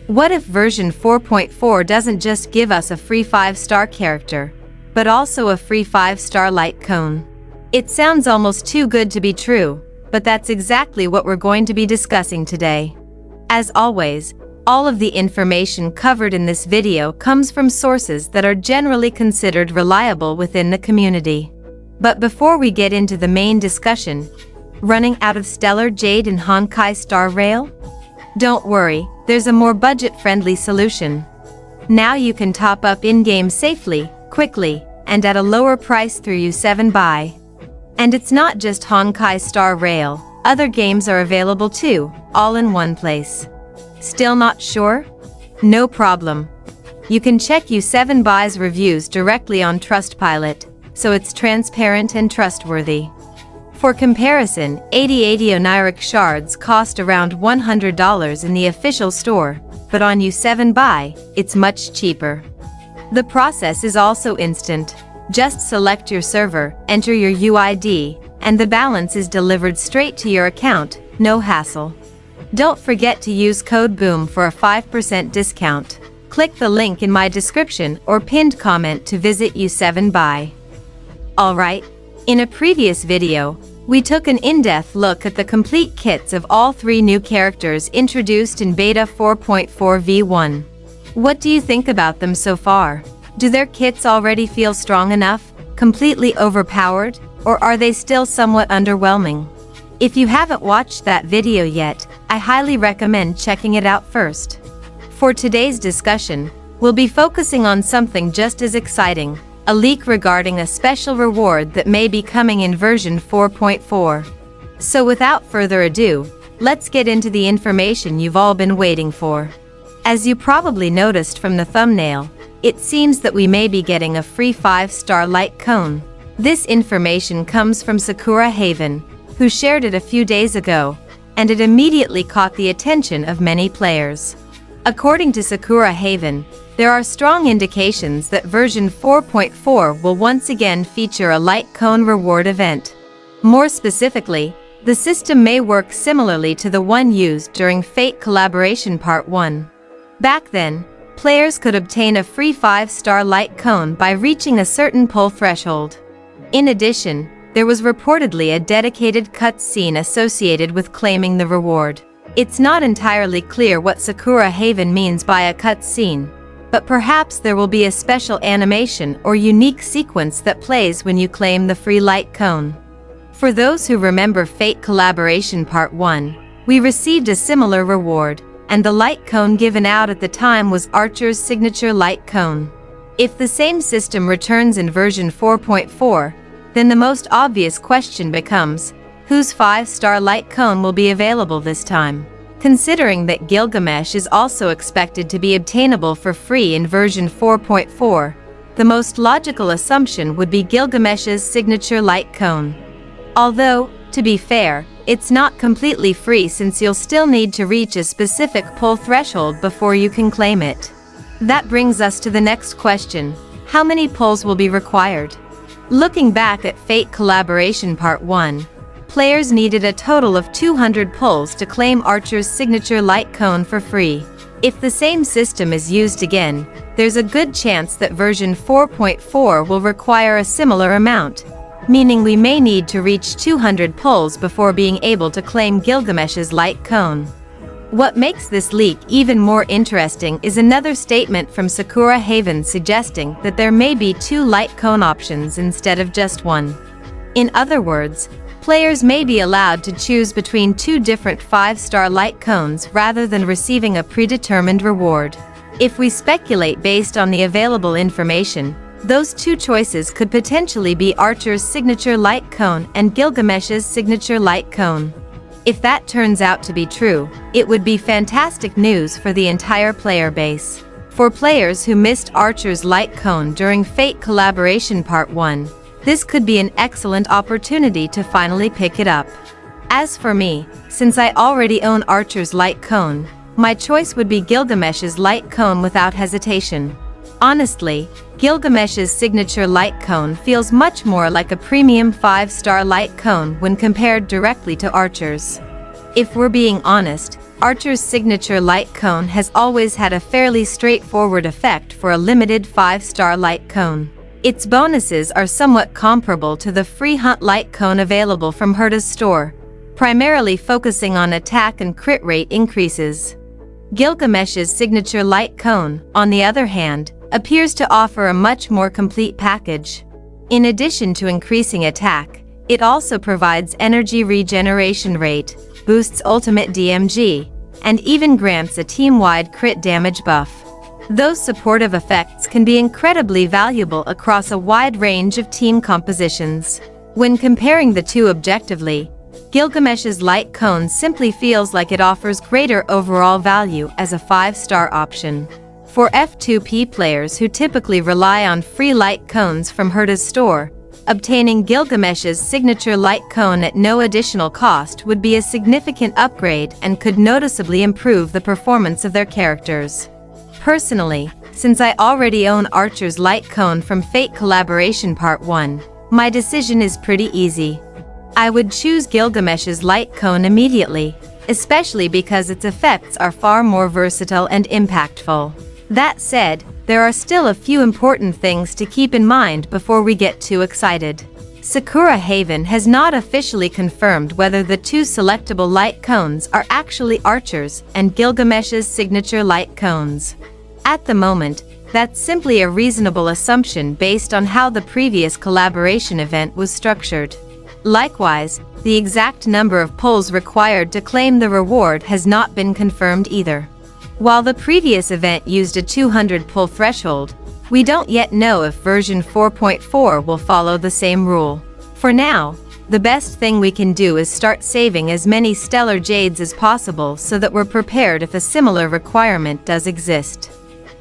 What if version 4.4 doesn't just give us a free 5-star character, but also a free 5-star light cone? It sounds almost too good to be true, but that's exactly what we're going to be discussing today. As always, all of the information covered in this video comes from sources that are generally considered reliable within the community. But before we get into the main discussion, running out of Stellar Jade and Honkai starrail? Don't worry, there's a more budget-friendly solution. Now you can top up in-game safely, quickly, and at a lower price through U7 Buy. And it's not just Honkai starrail, other games are available too, all in one place. Still not sure? No problem. You can check U7 Buy's reviews directly on Trustpilot, so it's transparent and trustworthy. For comparison, 80 oniric shards cost around $100 in the official store, but on U7 Buy, it's much cheaper. The process is also instant. Just select your server, enter your UID, and the balance is delivered straight to your account, no hassle. Don't forget to use code BOOM for a 5% discount. Click the link in my description or pinned comment to visit U7 Buy. Alright, in a previous video, we took an in-depth look at the complete kits of all 3 new characters introduced in Beta 4.4 V1. What do you think about them so far? Do their kits already feel strong enough, completely overpowered, or are they still somewhat underwhelming? If you haven't watched that video yet, I highly recommend checking it out first. For today's discussion, we'll be focusing on something just as exciting, a leak regarding a special reward that may be coming in version 4.4. So without further ado, let's get into the information you've all been waiting for. As you probably noticed from the thumbnail, it seems that we may be getting a free 5-star light cone. This information comes from Sakura Haven, who shared it a few days ago, and it immediately caught the attention of many players. According to Sakura Haven, there are strong indications that version 4.4 will once again feature a light cone reward event. More specifically, the system may work similarly to the one used during Fate Collaboration Part 1. Back then, players could obtain a free 5-star light cone by reaching a certain pull threshold. In addition, there was reportedly a dedicated cutscene associated with claiming the reward. It's not entirely clear what Sakura Haven means by a cutscene, but perhaps there will be a special animation or unique sequence that plays when you claim the free light cone. For those who remember Fate Collaboration Part 1, we received a similar reward, and the light cone given out at the time was Archer's signature light cone. If the same system returns in version 4.4, then the most obvious question becomes, whose 5-star light cone will be available this time? Considering that Gilgamesh is also expected to be obtainable for free in version 4.4, the most logical assumption would be Gilgamesh's signature light cone. Although, to be fair, it's not completely free since you'll still need to reach a specific pull threshold before you can claim it. That brings us to the next question: how many pulls will be required? Looking back at Fate Collaboration Part 1, players needed a total of 200 pulls to claim Archer's signature light cone for free. If the same system is used again, there's a good chance that version 4.4 will require a similar amount, meaning we may need to reach 200 pulls before being able to claim Gilgamesh's light cone. What makes this leak even more interesting is another statement from Sakura Haven suggesting that there may be 2 light cone options instead of just one. In other words, players may be allowed to choose between 2 different 5-star light cones rather than receiving a predetermined reward. If we speculate based on the available information, those 2 choices could potentially be Archer's signature light cone and Gilgamesh's signature light cone. If that turns out to be true, it would be fantastic news for the entire player base. For players who missed Archer's light cone during Fate Collaboration Part 1, this could be an excellent opportunity to finally pick it up. As for me, since I already own Archer's light cone, my choice would be Gilgamesh's light cone without hesitation. Honestly, Gilgamesh's signature light cone feels much more like a premium 5-star light cone when compared directly to Archer's. If we're being honest, Archer's signature light cone has always had a fairly straightforward effect for a limited 5-star light cone. Its bonuses are somewhat comparable to the free hunt light cone available from Herta's store, primarily focusing on attack and crit rate increases. Gilgamesh's signature light cone, on the other hand, appears to offer a much more complete package. In addition to increasing attack, it also provides energy regeneration rate, boosts ultimate DMG, and even grants a team-wide crit damage buff. Those supportive effects can be incredibly valuable across a wide range of team compositions. When comparing the two objectively, Gilgamesh's light cone simply feels like it offers greater overall value as a 5-star option. For F2P players who typically rely on free light cones from Herta's store, obtaining Gilgamesh's signature light cone at no additional cost would be a significant upgrade and could noticeably improve the performance of their characters. Personally, since I already own Archer's light cone from Fate Collaboration Part 1, my decision is pretty easy. I would choose Gilgamesh's light cone immediately, especially because its effects are far more versatile and impactful. That said, there are still a few important things to keep in mind before we get too excited. Sakura Haven has not officially confirmed whether the two selectable light cones are actually Archer's and Gilgamesh's signature light cones. At the moment, that's simply a reasonable assumption based on how the previous collaboration event was structured. Likewise, the exact number of pulls required to claim the reward has not been confirmed either. While the previous event used a 200 pull threshold, we don't yet know if version 4.4 will follow the same rule. For now, the best thing we can do is start saving as many stellar jades as possible so that we're prepared if a similar requirement does exist.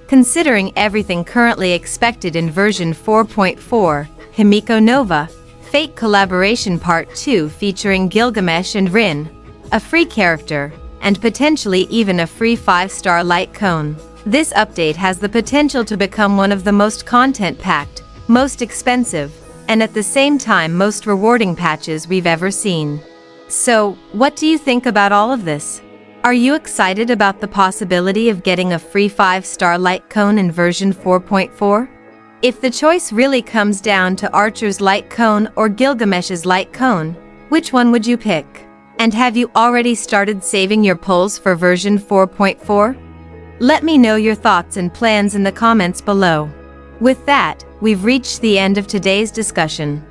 Considering everything currently expected in version 4.4, Himiko Nova, Fate Collaboration Part 2 featuring Gilgamesh and Rin, a free character, and potentially even a free 5-star light cone. This update has the potential to become one of the most content-packed, most expensive, and at the same time most rewarding patches we've ever seen. So, what do you think about all of this? Are you excited about the possibility of getting a free 5-star light cone in version 4.4? If the choice really comes down to Archer's light cone or Gilgamesh's light cone, which one would you pick? And have you already started saving your pulls for version 4.4? Let me know your thoughts and plans in the comments below. With that, we've reached the end of today's discussion.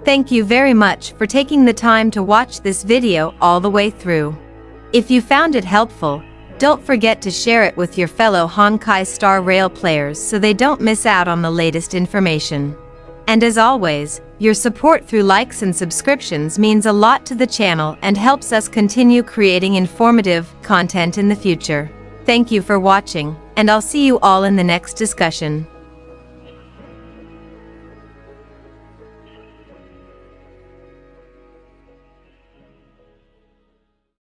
Thank you very much for taking the time to watch this video all the way through. If you found it helpful, don't forget to share it with your fellow Honkai Star Rail players so they don't miss out on the latest information. And as always, your support through likes and subscriptions means a lot to the channel and helps us continue creating informative content in the future. Thank you for watching, and I'll see you all in the next discussion.